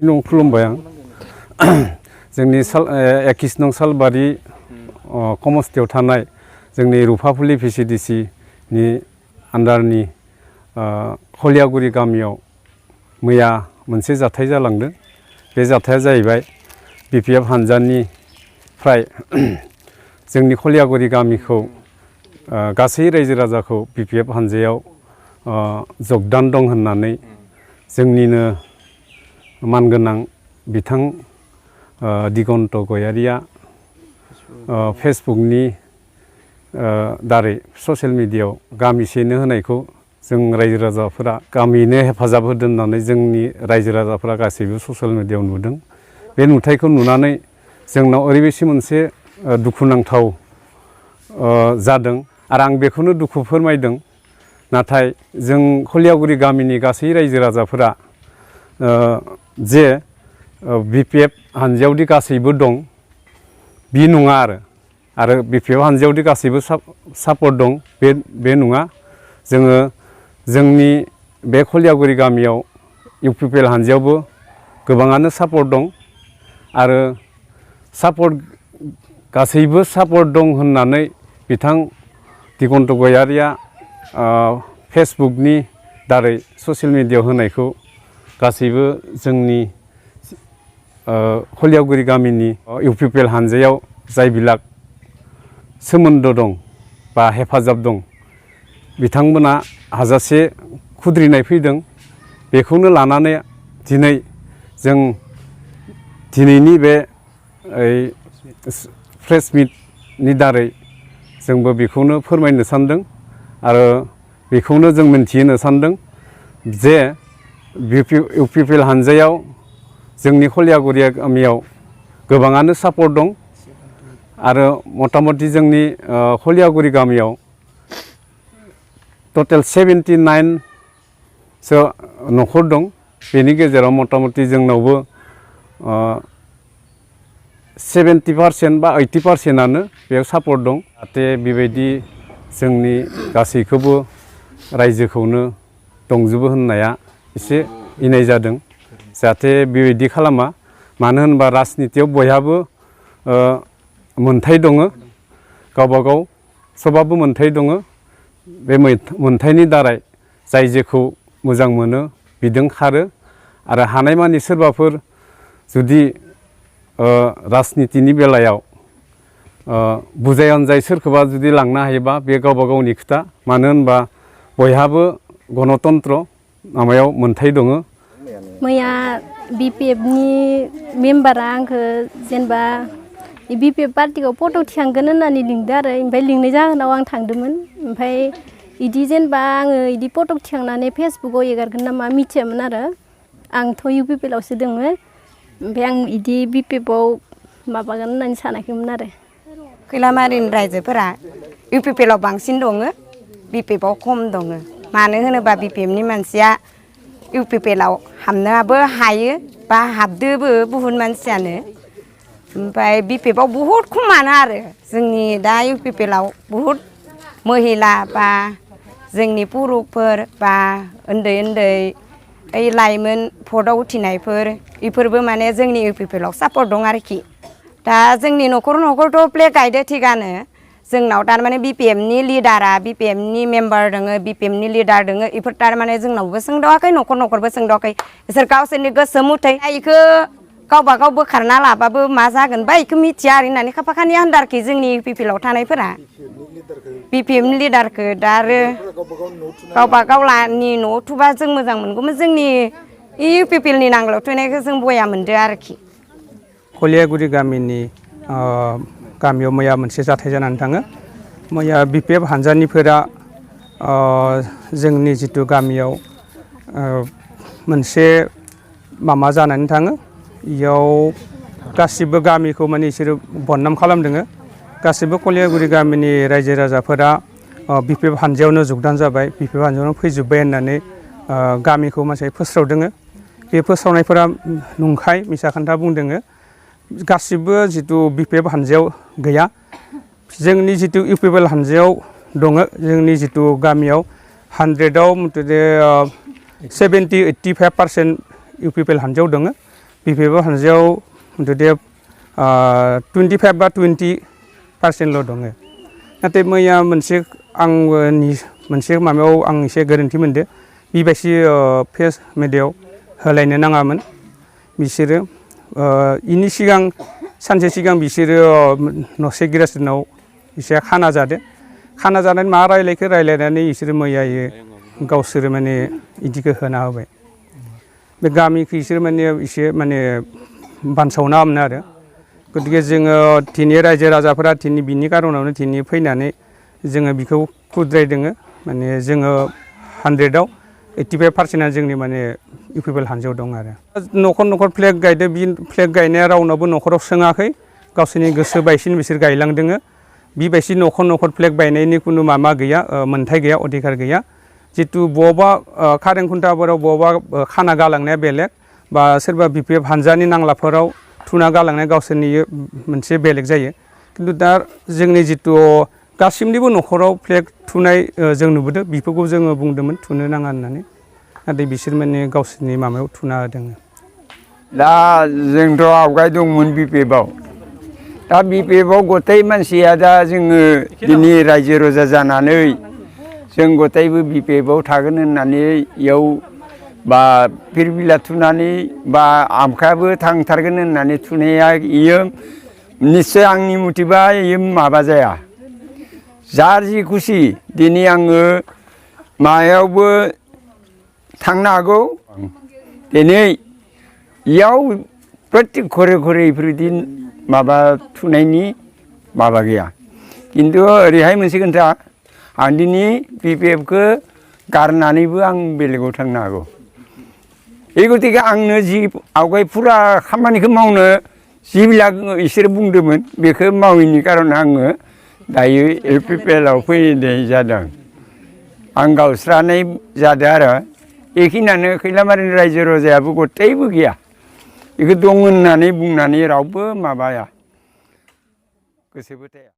नों खुलुमबाय आं जोंनि 21 नं सालबारि कमस्थियाव थानाय जोंनि रुफाफुलि VCDC नि आन्डारनि खलियागुरि गामियाव मैया मोनसे जाथाय जालांदों। बे जाथाया जाहैबाय BPF हानजानिफ्राय जोंनि खलियागुरि गामिखौ गासै रायजो राजाखौ BPF हानजायाव जगदान दं होननानै जोंनिनो मानगोनां बिथां दिगन्त गयारिया फेसबुकनि दारै ससियेल मिडियायाव गामिसेनो होनायखौ जों रायजो राजाफोरा गामियैनो हेफाजाब होदों होननानै जोंनि रायजो राजाफोरा गासैबो ससियेल मिडियायाव नुदों। बे नुथायखौ नुनानै जोंनाव ओरैबायदि मोनसे दुखुनांथाव जादों आरो आं बेखौनो दुखु फोरमायदों। नाथाय जों खलियागुरि गामिनि गासै रायजो राजाफोरा जे BPF हानजायावदि गासैबो दं बि नङा आरो BPF हानजायावदि गासैबो सापर्ट दं बे नङा। जोङो जोंनि बे खलियागुरि गामियाव UPPL हानजायावबो गोबाङानो सापर्ट दं आरो गासैबो सापर्ट दं होननानै बिथां दिगन्त गयारिया फेसबुकनि दारै ससियेल मिडियायाव होनायखौ गासैबो जोंनि खलियागुरि गामिनि UPPL हानजायाव जायबिलाक सोमोन्दो दं बा हेफाजाब दं बिथांमोना हाजासे खुद्रिनाय फैदों। बेखौनो लानानै दिनै जों दिनैनि बे प्रेस मिटनि दारै जोंबो बेखौनो फोरमायनो सानदों आरो बेखौनो जों मिन्थिहोनो सानदों जे UPPL हानजायाव जोंनि खलियागुरि गामियाव गोबाङानो सापर्ट दं आरो मथा-मथि जोंनि खलियागुरि गामियाव टटेल 79 सो न'खर दं। बेनि गेजेराव मथा-मथि जोंनावबो 70% बा 80%आनो बेयाव सापर्ट दं। जाहाथे बेबायदि जोंनि गासैखौबो रायजोखौनो दंजोबो होननाया एसे इनाय जादों। जाहाथे बेबायदि खालामा, मानो होनबा राजनितियाव बयहाबो मोनथाय दङ, गावबागाव सबाबो मोनथाय दङ। बे मोनथायनि दारै जाय जेखौ मोजां मोनो बिदों खारो आरो हानायमानि सोरबाफोर जुदि राजनितिनि बेलायाव बुजाय अनजाय सोरखौबा जुदि लांनो हायोबा बे गावबा गावनि खोथा। मानो होनबा बयहाबो गणतन्त्र माबायाव मोनथाय दङ। मैया BPFनि मेम्बारा आंखौ जेनेबा BPF पार्टिखौ फट' थिखांगोन होननानै लिंदो आरो ओमफ्राय लिंनाय जाहोनाव आं थांदोंमोन। ओमफ्राय इदि जेनेबा आङो इदि फट' थिखांनानै फेसबुकाव एगारगोन नामा मिथियामोन आरो आंथ' UPPL आवसो दोङो। ओमफ्राय आं इदि BPFआव माबागोन होननानै सानाखैमोन आरो। खैलामारिनि रायजोफोरा UPPL आव बांसिन दङ, BPF आव खम दङ। मानो होनोबा BPFनि मानसिया UPPL आव हाबनोबो हायो बा हाबदोबो बुहुत मानसियानो। ओमफ्राय BPF आव बुहुत खमानो आरो जोंनि दा UPPL आव बुहुत महिला बा जोंनि पुरुषफोर बा उन्दै लाइमोन भटआव उथिनायफोर इफोरबो माने जोंनि UPPL आव सापर्ट दं आरोखि। दा जोंनि न'खरथ' प्ले गायदो थिगानो। जोंनाव थारमाने BPFनि लिडारा BPFनि मेम्बार दङ, BPFनि लिडार दङ। इफोर थारमाने जोंनावबो सोंदावाखै, न'खरबो सोंदावाखै। बिसोर गावसोरनि गोसो मथै इखौ गावबा गाव बोखारना लाबाबो मा जागोन बा इखौ मिथिया आरो होननानै खाफाखानि आन्दारखि जोंनि UPPL आव थानायफोरा BPFनि लिडारखौ दा आरो गावबा गावनि न'आव थुबा जों मोजां मोनगौमोन। जोंनि UPPLनि नांगोलाव थुनायखौ जों बया मोनदो आरोखि। खलियागुरि गामिनि गामियाव मैया मोनसे जाथाय जानानै थाङो। मैया BPF हानजानिफोरा जोंनि जिथु गामियाव मोनसे माबा जानानै थाङो। इयाव गासिबो गामिखौ माने इसोरो बदनाम खालामदों। गासिबो खलियागुरि गामिनि रायजो राजाफोरा BPF हानजायावनो जगदान जाबाय, BPF हानजायावनो फैजोब्बाय होननानै गामिखौ मानसि फोस्रावदों। बे फोस्रावनायफोरा नंखाय मिसा खोन्था बुंदों। गासिबो जिथु BPF हानजायाव गैया, जोंनि जिथु UPPL हानजायाव दङ। जोंनि जिथु गामियाव 100आव मथथे 70-85% UPPL हानजायाव दङ। BPF हानजायाव जुदि 25 बा 20% दङ नाथाय मैया मोनसे माबायाव आं एसे गोरोन्थि मोनदो बेबायदि फेस मिडियायाव होलायनो नाङामोन बिसोरो इनि सिगां सानसे सिगां बिसोरो नसे गिरासिनाव एसे खाना जादो खाना जानानै मा रायलायनानै बिसोरो मैयायो गावसोरो माने इदिखौ होना होबाय बे गामिखौ बिसोर माने एसे माने बानसावनामोन आरो गतिके जोङो दिनै रायजो राजाफोरा दिनै बिनि कारनावनो दिनै फैनानै जोङो बिखौ खुद्रायदोङो माने जोङो 100आव 85%आ जोंनि माने इउपिपिएल हानजायाव दं आरो न'खर फ्लेग गायदो बि फ्लेग गायनाया रावनावबो न'खराव सोङाखै गावसोरनि गोसो बायसिन बिसोर गायलांदोङो बिबायदि न'खर फ्लेग बायनायनि खुनु माबा गैया मोनथाय गैया अधिकार गैया जितु बबावबा कारेन्ट खुन्थाफोराव बबावबा खाना गालांनाया बेलेग बा सोरबा BPF हानजानि नांलाफोराव थुना गालांनाया गावसोरनि मोनसे बेलेग जायो खिन्थु दा जोंनि जितु गासिबनिबो न'खराव फ्लेग थुनाय जों नुबोदों बेफोरखौ जोङो बुंदोंमोन थुनो नाङा होननानै नाथाय बिसोर माने गावसोरनि माबायाव थुना होदों दा जोंथ' आवगाय दंमोन BPFआव दा BPFआव गथाय मानसिया दा जोङो दिनै रायजो राजा जानानै जों गथायबो BPFआव थागोन होननानै इयाव बा फिरबिला थुनानै बा आमखायाबो थांथारगोन होननानै थुनाया इयो निस्सय आंनि मथेबा इयो माबा जाया जार जि खुसि दिनै आङो मायावबो थांनो हागौ दिनै इयाव प्रत्येक घरे इफोरबायदि माबा थुनायनि माबा गैया खिन्थु ओरैहाय मोनसे खोथा आं दिनै BPFखौ गारनानैबो आं बेलेगाव थांनो हागौ এই गतिके आंनो जि आवगाय फुरा खामानिखौ मावनो जिबिला इसोर बुंदोंमोन बेखौ मावैनि कारन आङो दायो इउपिपिएलआव फैनाय जादों आं गावस्रानाय जादों आरो बेखिनियानो खैलामारिनि रायजो राजायाबो गथायबो गैया बेखौ दं होननानै बुंनानै रावबो माबाया गोसोबो थाया